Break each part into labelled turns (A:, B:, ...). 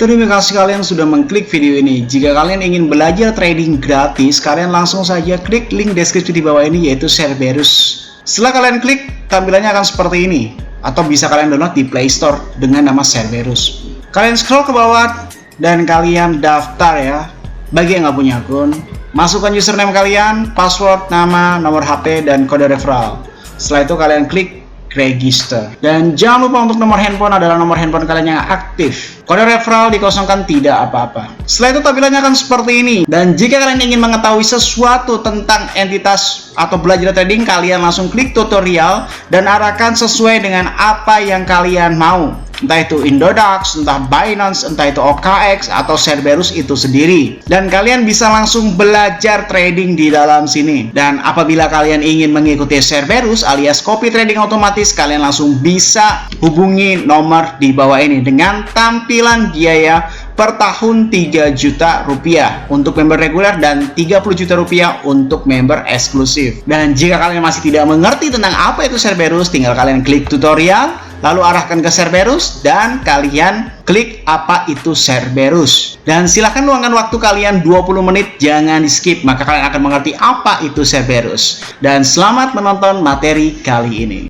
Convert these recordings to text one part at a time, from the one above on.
A: Terima kasih kalian sudah mengklik video ini. Jika kalian ingin belajar trading gratis, kalian langsung saja klik link deskripsi di bawah ini, yaitu Cerberus. Setelah kalian klik, tampilannya akan seperti ini. Atau bisa kalian download di Play Store dengan nama Cerberus. Kalian scroll ke bawah dan kalian daftar ya. Bagi yang nggak punya akun, masukkan username kalian, password, nama, nomor HP, dan kode referral. Setelah itu kalian klik register. Dan jangan lupa untuk nomor handphone adalah nomor handphone kalian yang aktif. Kode referral dikosongkan, tidak apa-apa. Setelah itu tampilannya akan seperti ini. Dan jika kalian ingin mengetahui sesuatu tentang entitas atau belajar trading, kalian langsung klik tutorial dan arahkan sesuai dengan apa yang kalian mau. Entah itu Indodax, entah Binance, entah itu OKX atau Cerberus itu sendiri. Dan kalian bisa langsung belajar trading di dalam sini. Dan apabila kalian ingin mengikuti Cerberus alias copy trading otomatis, kalian langsung bisa hubungi nomor di bawah ini dengan tampilan biaya per tahun 3 juta rupiah untuk member reguler dan 30 juta rupiah untuk member eksklusif. Dan jika kalian masih tidak mengerti tentang apa itu Cerberus, tinggal kalian klik tutorial, lalu arahkan ke Cerberus dan kalian klik apa itu Cerberus. Dan silahkan luangkan waktu kalian 20 menit, jangan di skip, maka kalian akan mengerti apa itu Cerberus. Dan selamat menonton materi kali ini.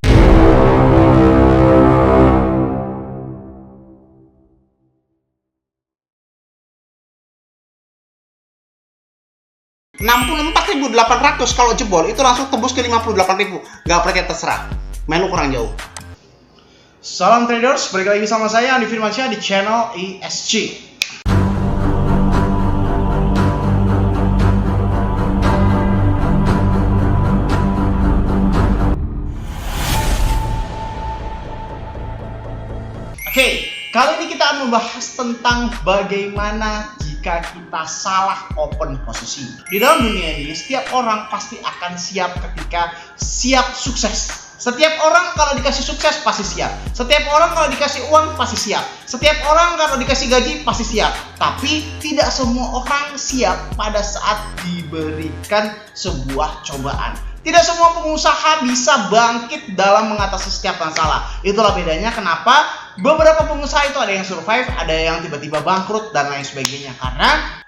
A: $64.800 kalau jebol itu langsung tembus ke 58.000. Gak percaya, terserah, main lu kurang jauh. Salam traders, balik lagi sama saya Andi Firmansyah di channel ESG. Oke, kali ini kita akan membahas tentang bagaimana jika kita salah open posisi. Di dalam dunia ini, setiap orang pasti akan siap ketika siap sukses. Setiap orang kalau dikasih sukses pasti siap. Setiap orang kalau dikasih uang pasti siap. Setiap orang kalau dikasih gaji pasti siap. Tapi tidak semua orang siap pada saat diberikan sebuah cobaan. Tidak semua pengusaha bisa bangkit dalam mengatasi setiap masalah. Itulah bedanya kenapa beberapa pengusaha itu ada yang survive, ada yang tiba-tiba bangkrut dan lain sebagainya. Karena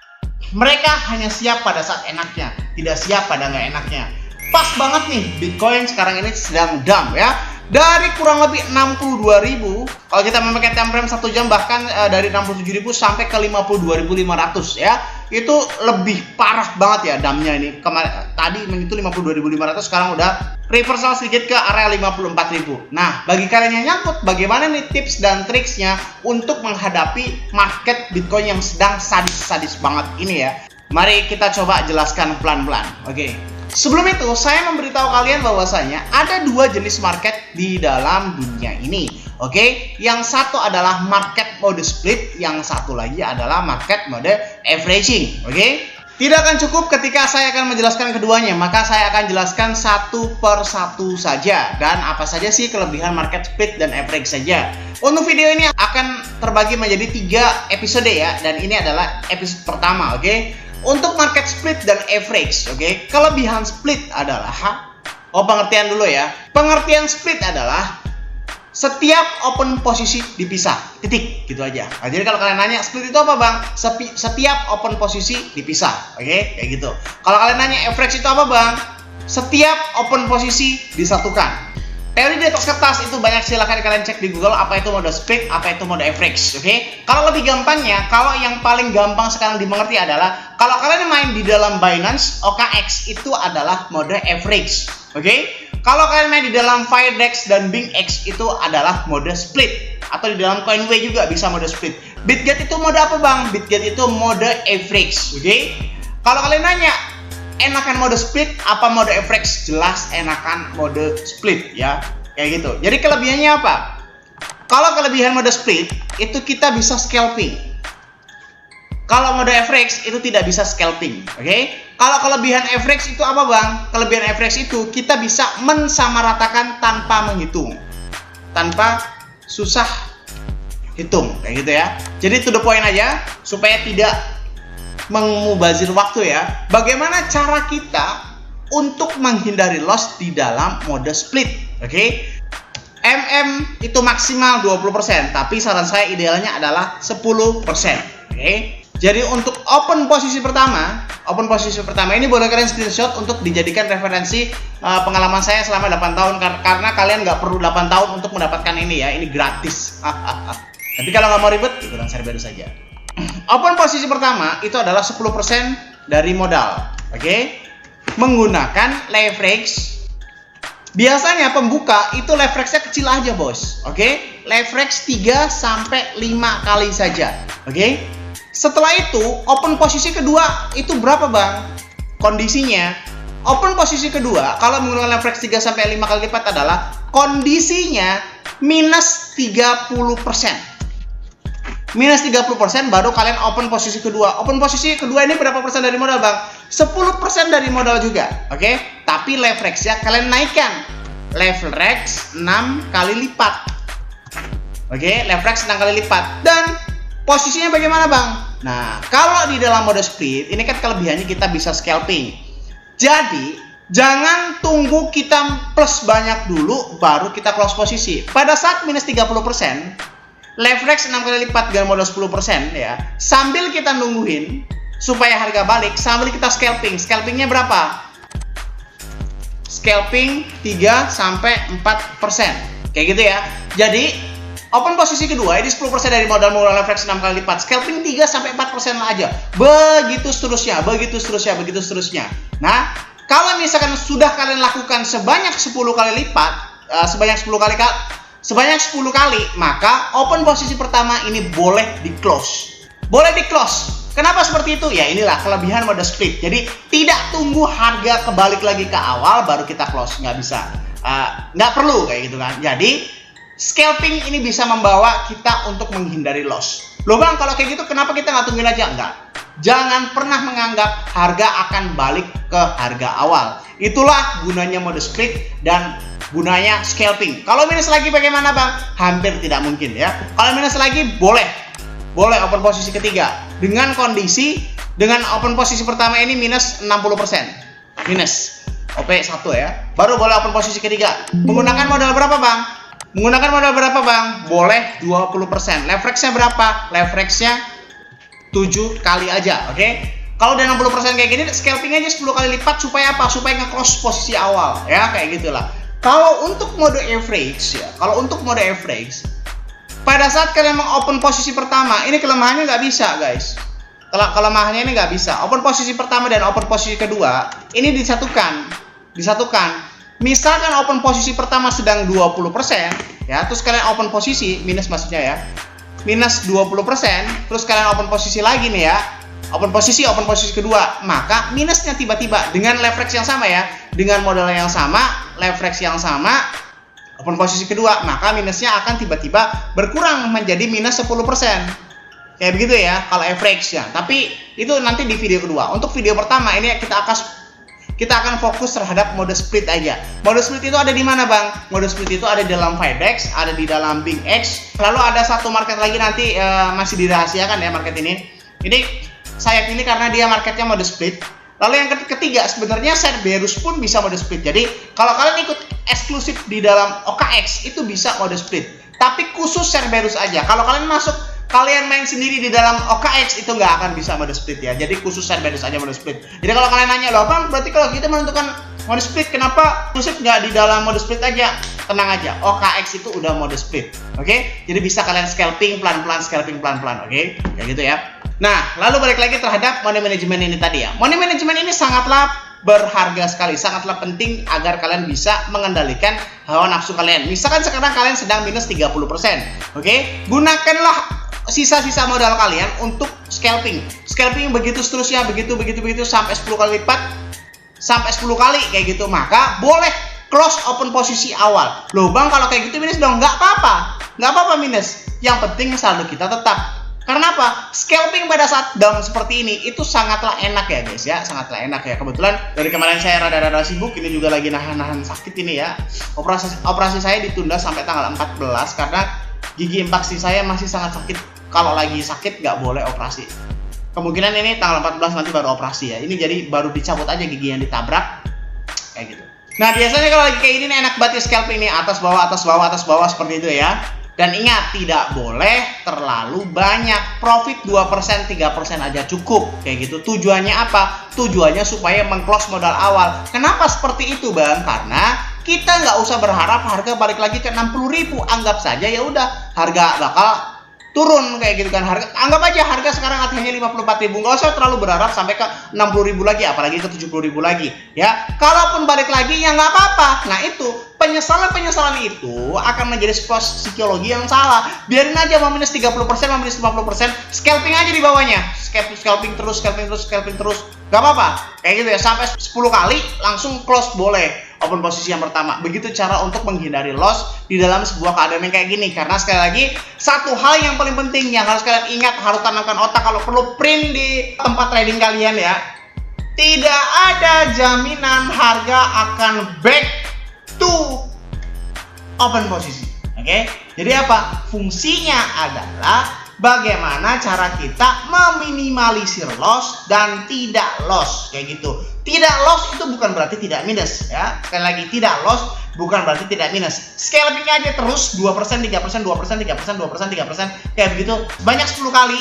A: mereka hanya siap pada saat enaknya, tidak siap pada nggak enaknya. Pas banget nih, Bitcoin sekarang ini sedang dump ya. Dari kurang lebih 62.000, kalau kita memakai time frame 1 jam, bahkan dari 67.000 sampai ke 52.500 ya. Itu lebih parah banget ya dumpnya ini. Tadi itu 52.500, sekarang udah reversal sedikit ke area 54.000. Nah, bagi kalian yang nyangkut, bagaimana nih tips dan triksnya untuk menghadapi market Bitcoin yang sedang sadis-sadis banget ini ya. Mari kita coba jelaskan pelan-pelan. Oke. Sebelum itu, saya memberitahu kalian bahwasanya ada dua jenis market di dalam dunia ini. Oke, yang satu adalah market mode split, yang satu lagi adalah market mode averaging. Oke, tidak akan cukup ketika saya akan menjelaskan keduanya, maka saya akan jelaskan satu per satu saja. Dan apa saja sih kelebihan market split dan average saja. Untuk video ini akan terbagi menjadi 3 episode ya, dan ini adalah episode pertama. Oke. Untuk market split dan average, oke, kelebihan split adalah, pengertian dulu ya. Pengertian split adalah setiap open posisi dipisah, titik, gitu aja. Nah, jadi kalau kalian nanya split itu apa bang? Setiap open posisi dipisah, oke, kayak gitu. Kalau kalian nanya average itu apa bang? Setiap open posisi disatukan. Teori di atas kertas itu banyak, silahkan kalian cek di Google apa itu mode split, apa itu mode average, oke? Kalau lebih gampangnya, kalau yang paling gampang sekarang dimengerti adalah kalau kalian main di dalam Binance, OKX itu adalah mode average, oke? Kalau kalian main di dalam Firedex dan BingX itu adalah mode split, atau di dalam Coinway juga bisa mode split. Bitget itu mode apa bang? Bitget itu mode average, oke? Kalau kalian nanya enakan mode split apa mode average, jelas enakan mode split ya, kayak gitu. Jadi kelebihannya apa? Kalau kelebihan mode split itu kita bisa scalping. Kalau mode average itu tidak bisa scalping, oke? Kalau kelebihan average itu apa bang? Kelebihan average itu kita bisa mensamaratakan tanpa menghitung, tanpa susah hitung, kayak gitu ya. Jadi to the point aja supaya tidak mengubazir waktu ya. Bagaimana cara kita untuk menghindari loss di dalam mode split, oke? itu maksimal 20%, tapi saran saya idealnya adalah 10%. Oke. Jadi untuk open posisi pertama ini boleh kalian screenshot untuk dijadikan referensi pengalaman saya selama 8 tahun, karena kalian nggak perlu 8 tahun untuk mendapatkan ini ya, ini gratis. Tapi kalau nggak mau ribet, ikutan Cerberus saja. Open posisi pertama itu adalah 10% dari modal. Oke. Menggunakan leverage. Biasanya pembuka itu leverage-nya kecil aja, bos. Oke? Leverage 3 sampai 5 kali saja. Oke? Setelah itu, open posisi kedua itu berapa, Bang? Kondisinya, open posisi kedua kalau menggunakan leverage 3 sampai 5 kali lipat adalah kondisinya minus 30%. Minus 30% baru kalian open posisi kedua. Open posisi kedua ini berapa persen dari modal, Bang? 10% dari modal juga. Oke? Tapi leverage-nya kalian naikkan. Leverage 6 kali lipat. Oke? Leverage 6 kali lipat. Dan posisinya bagaimana, Bang? Nah, kalau di dalam mode split, ini kan kelebihannya kita bisa scalping. Jadi, jangan tunggu kita plus banyak dulu baru kita close posisi. Pada saat minus 30%, leverage 6 kali lipat dengan modal 10% ya. Sambil kita nungguin supaya harga balik, sambil kita scalping. Scalpingnya berapa? Scalping 3 sampai 4%. Kayak gitu ya. Jadi, open posisi kedua ini 10% dari modal leverage 6 kali lipat. Scalping 3 sampai 4% aja. Begitu seterusnya. Nah, kalau misalkan sudah kalian lakukan sebanyak 10 kali lipat, sebanyak 10 kali, maka open posisi pertama ini boleh di close. Kenapa seperti itu? Ya inilah kelebihan mode split. Jadi tidak tunggu harga kebalik lagi ke awal baru kita close, nggak bisa. Nggak perlu kayak gitu kan. Jadi scalping ini bisa membawa kita untuk menghindari loss. Loh Bang, kalau kayak gitu kenapa kita nggak tungguin aja? Enggak. Jangan pernah menganggap harga akan balik ke harga awal. Itulah gunanya mode split dan gunanya scalping. Kalau minus lagi bagaimana, Bang? Hampir tidak mungkin ya. Kalau minus lagi boleh open posisi ketiga dengan open posisi pertama ini minus 60%. Minus OP1 ya. Baru boleh open posisi ketiga. Menggunakan modal berapa, Bang? Boleh 20%. Leverage-nya berapa? Leverage-nya 7 kali aja, oke? Kalau udah 60% kayak gini, scalping aja 10 kali lipat supaya apa? Supaya nge-close posisi awal, ya kayak gitulah. Kalau untuk mode average ya, pada saat kalian open posisi pertama, ini kelemahannya nggak bisa, guys. Kelemahannya ini nggak bisa. Open posisi pertama dan open posisi kedua ini disatukan. Misalkan open posisi pertama sedang 20%, ya, terus kalian open posisi minus maksudnya ya, minus 20%, terus kalian open posisi lagi nih ya, open posisi kedua, maka minusnya tiba-tiba dengan leverage yang sama ya, dengan modal yang sama, leverage yang sama. Open posisi kedua, maka minusnya akan tiba-tiba berkurang menjadi minus 10%. Kayak begitu ya, kalau average ya. Tapi itu nanti di video kedua. Untuk video pertama ini kita akan fokus terhadap mode split aja. Mode split itu ada di mana, Bang? Mode split itu ada di dalam Fidex, ada di dalam BingX. Lalu ada satu market lagi nanti masih dirahasiakan ya market ini. Ini saya pilih karena dia marketnya mode split. Lalu yang ketiga, sebenarnya Cerberus pun bisa mode split. Jadi kalau kalian ikut eksklusif di dalam OKX itu bisa mode split. Tapi khusus Cerberus aja. Kalau kalian main sendiri di dalam OKX itu nggak akan bisa mode split ya. Jadi khusus Cerberus aja mode split. Jadi kalau kalian nanya, loh Bang, berarti kalau kita menentukan mode split, kenapa eksklusif nggak di dalam mode split aja? Tenang aja, OKX itu udah mode split. Oke? Jadi bisa kalian scalping pelan-pelan, oke? Kayak gitu ya. Nah, lalu balik lagi terhadap money management ini tadi ya. Money management ini sangatlah berharga sekali, sangatlah penting agar kalian bisa mengendalikan hawa nafsu kalian. Misalkan sekarang kalian sedang minus 30%, oke? Gunakanlah sisa-sisa modal kalian untuk scalping. Scalping begitu seterusnya, begitu sampai 10 kali lipat, sampai 10 kali kayak gitu. Maka boleh close open posisi awal. Loh Bang, kalau kayak gitu minus dong? Nggak apa-apa minus. Yang penting saldo kita tetap. Karena apa? Scalping pada saat down seperti ini itu sangatlah enak ya guys ya, sangatlah enak ya. Kebetulan dari kemarin saya rada-rada sibuk, ini juga lagi nahan sakit ini ya. Operasi saya ditunda sampai tanggal 14 karena gigi impaksi saya masih sangat sakit. Kalau lagi sakit nggak boleh operasi. Kemungkinan ini tanggal 14 nanti baru operasi ya. Ini jadi baru dicabut aja gigi yang ditabrak kayak gitu. Nah, biasanya kalau lagi kayak ini nih enak banget ya scalping nih, atas bawah atas bawah atas bawah seperti itu ya. Dan ingat, tidak boleh terlalu banyak. Profit 2%, 3% aja cukup. Kayak gitu. Tujuannya apa? Tujuannya supaya meng-close modal awal. Kenapa seperti itu, Bang? Karena kita nggak usah berharap harga balik lagi ke 60.000. Anggap saja ya udah harga bakal turun kayak gitu kan. Harga, anggap aja harga sekarang hanya 54.000. Nggak usah terlalu berharap sampai ke 60.000 lagi, apalagi ke 70.000 lagi ya. Kalaupun balik lagi ya nggak apa-apa. Nah, itu penyesalan itu akan menjadi sebuah psikologi yang salah. Biarin aja mau minus 30%, mau minus 50%, scalping aja di bawahnya. Scalping terus gak apa-apa kayak gitu ya, sampai 10 kali langsung close boleh open posisi yang pertama. Begitu cara untuk menghindari loss di dalam sebuah keadaan yang kayak gini. Karena sekali lagi, satu hal yang paling penting yang harus kalian ingat, harus tanamkan otak, kalau perlu print di tempat trading kalian ya, tidak ada jaminan harga akan back to open posisi. Oke? Jadi apa? Fungsinya adalah bagaimana cara kita meminimalisir loss dan tidak loss kayak gitu. Tidak loss itu bukan berarti tidak minus ya. Sekali lagi, tidak loss bukan berarti tidak minus. Scalping aja terus 2%, 3%, 2%, 3%, 2%, 3% kayak begitu banyak 10 kali,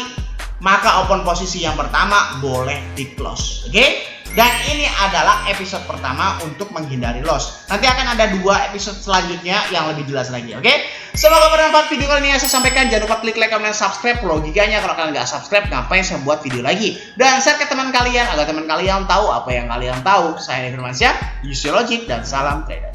A: maka open posisi yang pertama boleh di close. Oke? Dan ini adalah episode pertama untuk menghindari loss. Nanti akan ada 2 episode selanjutnya yang lebih jelas lagi. Oke? Semoga bermanfaat video kali ini yang saya sampaikan. Jangan lupa klik like, comment, subscribe. Logikanya kalau kalian nggak subscribe, ngapain saya buat video lagi? Dan share ke teman kalian agar teman kalian tahu apa yang kalian tahu. Saya Firmansyah, use your logic, dan salam trader.